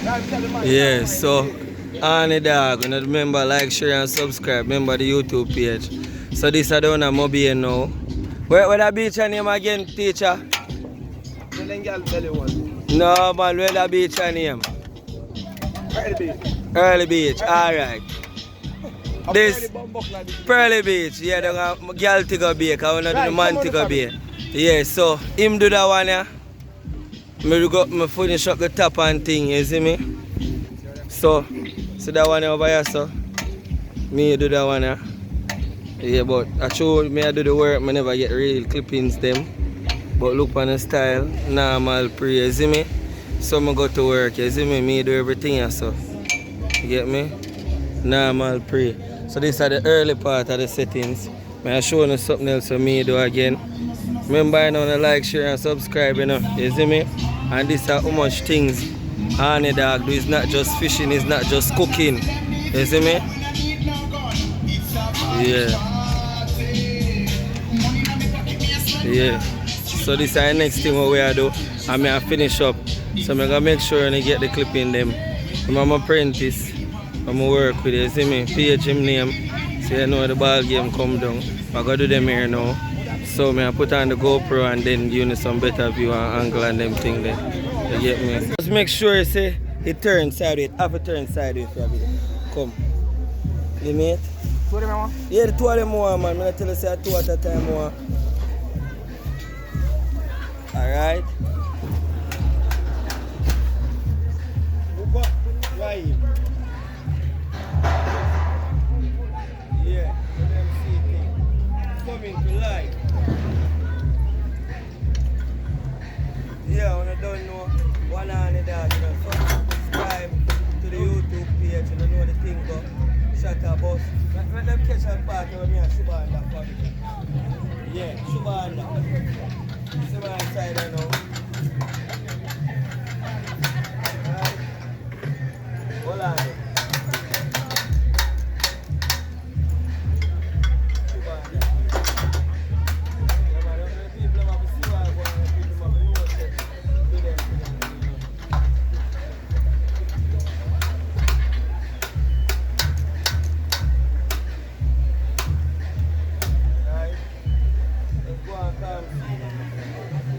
Yeah, so on the dog, remember like, share and subscribe. Remember the YouTube page. So this I down at Moby now. Where that beach name again, teacher? No man, where that beach name? Early Beach. Early Beach, alright. This Pearly Beach, yeah, the girl Tigo Bay, because I want to do the man Tigo Bay. Yeah, so him do that one, yeah. Me finish up the top and thing, you see me? So that one over here, so me do that one, yeah. Yeah, but I show me I do the work, I never get real clippings them. But look on the style, normal pre, you see me? So I go to work, you see me? Me do everything, yeah, so. You get me? Normal pre. So this are the early part of the settings. I show you something else for me do again. Remember, you know, to like, share and subscribe, you know. You see me? And this are how much things Honey Dog do. It's not just fishing, it's not just cooking. You see me? Yeah. Yeah. So this is the next thing what we are do. And I finish up. So I'm gonna make sure and get the clip in them. I'm an apprentice. I'm gonna work with it. You see me? Page him name. So you know the ball game come down. I gotta do them here now. So I put on the GoPro and then give you some better view and angle and them thing there. You get me? Just make sure you say it turns sideways. Have a turn sideways for a bit. Come. You meet? Two of them more? Yeah, the two of them more, man. I'm tell you say two at a time more. Alright. Right. Yeah, let them see things. Coming to life. Yeah, when I don't know one on the dog, you know, so subscribe to the YouTube page and you know the thing go. Shut up, boss. Let them catch that part over me and Shuba and that part. Yeah, Shuba and that. See what I'm saying now. Alright. Hold on.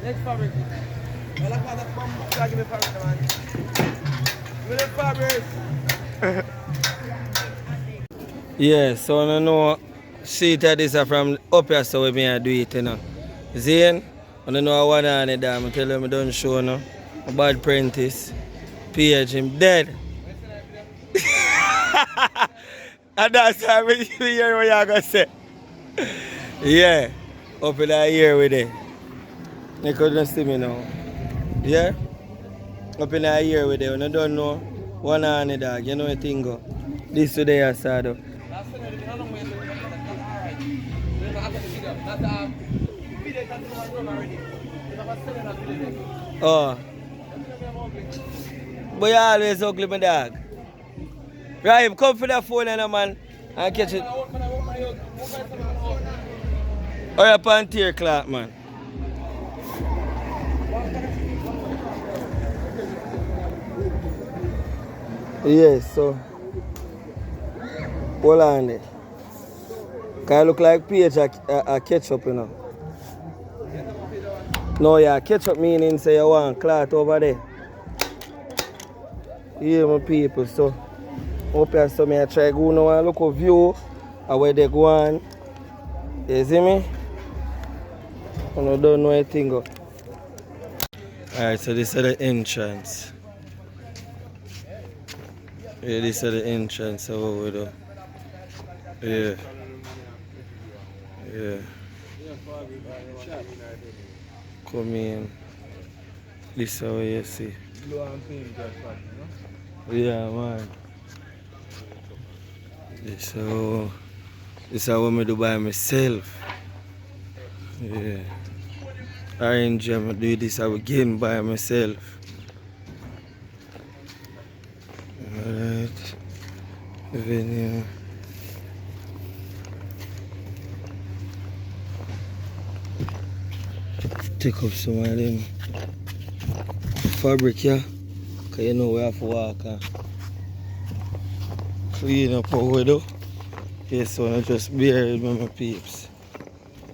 Next fabric. I like how that bomb give me fabric, man. Give me fabric. Yeah, so I know see that this is from up here, so we I do it, you know. Zane, I don't know what on it, I tell him I don't show no. A bad apprentice. PH him dead. And that's how we hear what you're gonna say. Yeah, up in that year with it. You couldn't see me now. Yeah? Up in that year with it. When I don't know one on the dog, you know the thing go. This today I saw though. Oh. But you always ugly, my dog. Right, come for that phone and man and catch it. Or up on tear clock, man. Yes, so hold on there. Can I look like PH a ketchup, you know? No, yeah, ketchup meaning say you want cloth over there. Yeah, my people, so up here, so I try go now and look at view of where they go on. You see me? I don't know anything. Alright, so this is the entrance. Yeah, this is the entrance of what we do. Yeah. Yeah. Come in. This is what you see. Yeah, man. This is what I do by myself. Yeah. Orange, I do this again by myself. Alright. Venue. Take up some of them fabric here. Cause you know we have to walk and clean up how we do. Yeah, so I just bear with me, my peeps.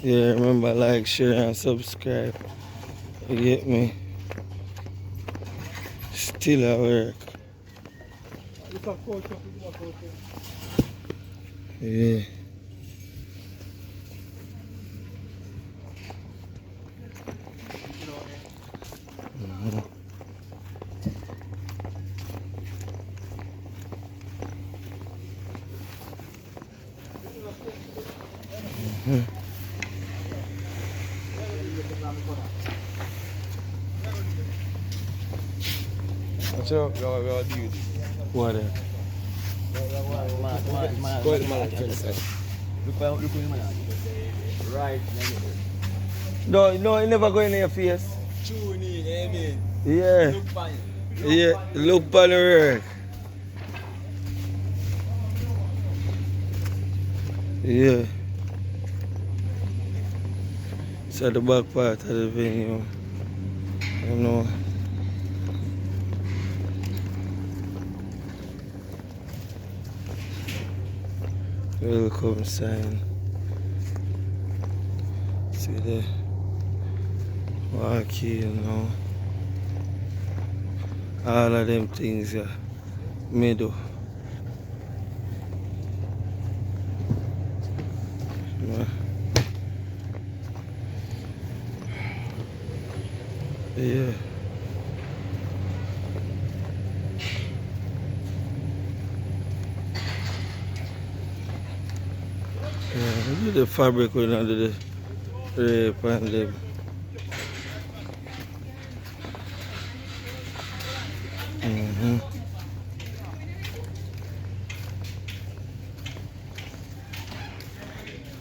Yeah, remember like, share and subscribe. You get me? Still at work. Yeah. What's up? Yo, dude. What else? Go ahead, man. Look right. No, you never go in your face. Tune in, amen. Yeah. Look fine. Yeah, look on the work. Yeah. It's at the back part of the venue. You know. Welcome sign. See the walkie, you know. All of them things, yeah. Middle. Yeah. Yeah, look at the fabric going under the rape and them.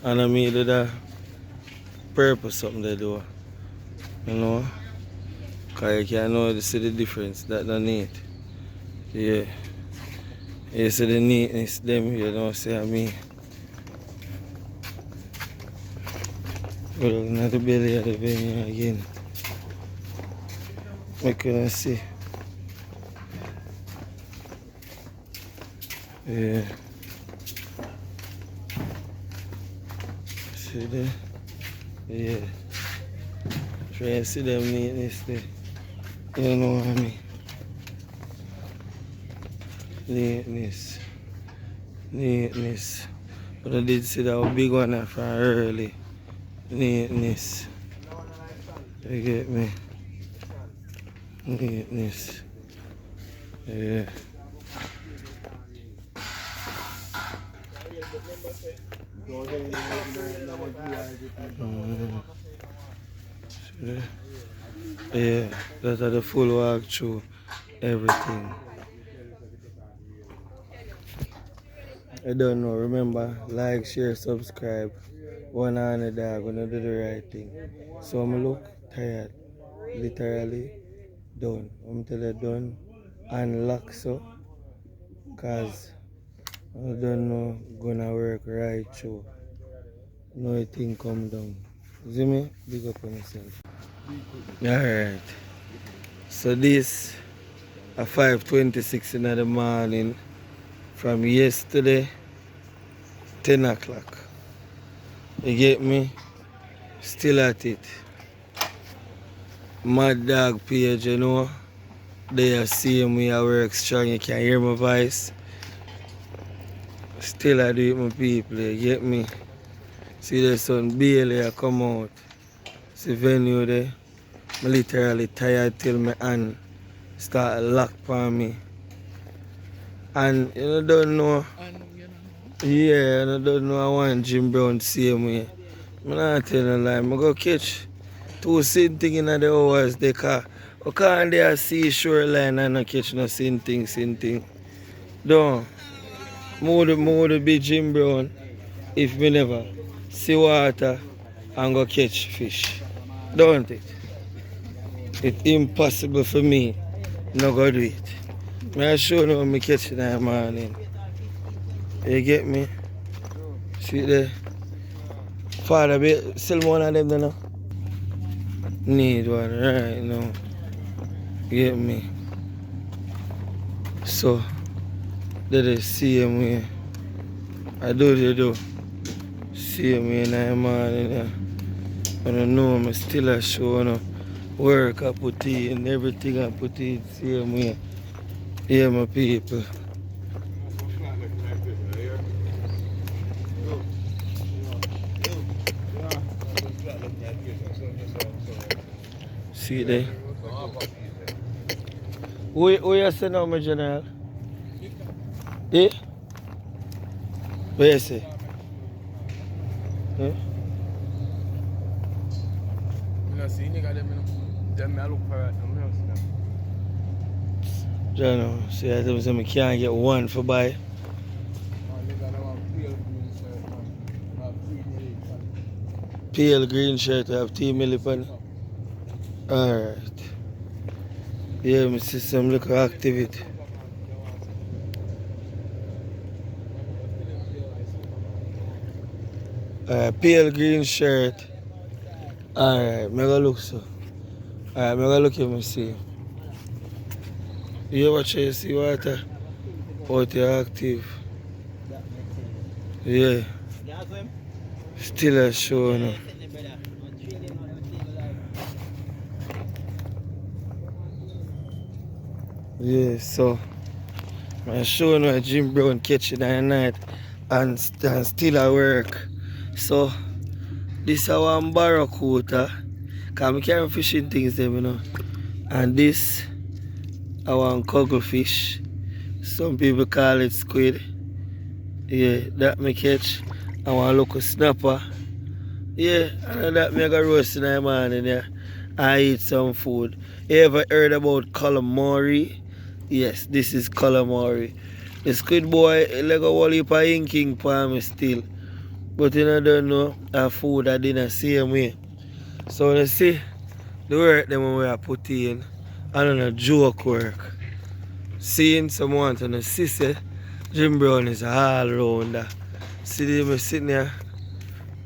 And I made it a purpose something they do. You know? Cause you can know to see the difference that they need. Yeah. You see the neatness them, you know, see I mean. We're looking at the belly of the venue again. I couldn't see. Yeah. See there? Yeah. Try and see them neatness there. You know what I mean? Neatness. Neatness. But I did see that big one from early. Neatness. You get me? Neatness. Yeah. Yeah, that's the full walk through everything. I don't know, remember, like, share, subscribe. One on the dog, gonna do the right thing. So I'm look tired, literally done. I'm tell you done and lock so, cause I don't know gonna work right through. No thing come down. See me? Big up on yourself. Alright. So this at 5:26 in the morning from yesterday 10 o'clock. You get me? Still at it. Mad Dog page, you know. They are seeing me I work strong, you can hear my voice. Still I do it my people, you get me? See the sun barely I come out. See venue there. I'm literally tired till my hand start lock on me. And you don't know. Yeah, I don't know I want Jim Brown same way. I'm not telling a lie. I'm go catch two same thing in the hours they car. I can't there see shoreline and I catch no same thing. Don't. More be Jim Brown if me never see water and go catch fish. Don't it? It's impossible for me not go do it. I show you when I catch in the morning. You get me? See there? Father, sell one of them now. Need one right now. You get me? So they the same way. I do they do. Same way in the morning. Yeah. I don't know, I'm still a show no work I put in, everything I put in same way. Yeah my people. See there? Who you say now, my general? Eh? What you say? Eh? I see nigga them I look for it. John, see I tell me I can't get one for buy. Pale green shirt have 2 million. Alright. Yeah, my system look activity. Pale green shirt. Alright, me go look so. Alright, me go look at me see. You ever try to see water? Out you're active. Yeah. Still a show now. Yeah, so I'm showing you Jim Brown catching at night and still at work. So this is our barracuda. Cause I carry fishing things there, you know. And this our cuttlefish. Some people call it squid. Yeah, that me catch. I want to look a snapper. Yeah, and that me go roast in the morning, yeah. I eat some food. You ever heard about calamari? Yes, this is calamari. The squid boy, like a whole heap of inking for me still. But you know, don't know, our food I didn't see same way. So you see, the work them we are put in, I don't know, joke work. Seeing someone to the sister, Jim Brown is all rounder. See them sitting there,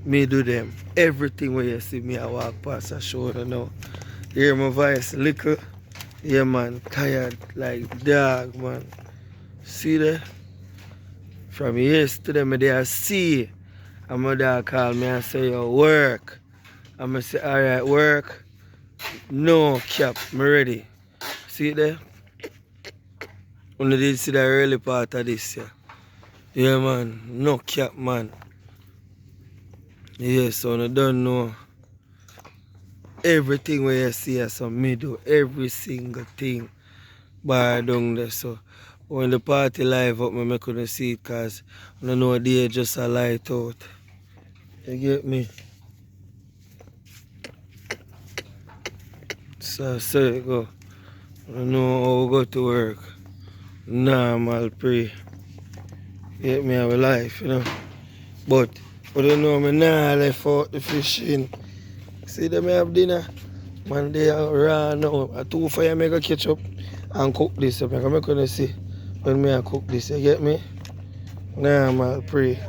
me do them. Everything where you see me, I walk past a shoulder now. Hear my voice little. Yeah man, tired like dog man. See there? From yesterday me there see. And my dog call me and say, yo, work. And I say, alright, work. No cap, me ready. See it there? Only did see the early part of this, yeah. Yeah man, no cap man. Yeah, so I don't know. Everything where you see as a middle, every single thing bar down there. So when the party live up, I couldn't see it because I don't know they just a light out. You get me? So it go. I don't know how we go to work. Normal pray. Get me have a life, you know. But I don't know me now left out the fishing. See them have dinner. Man, they are raw now. A 2 fire make a catch up and cook this up. I'm going to see when I cook this. You get me? Nah, man, pray.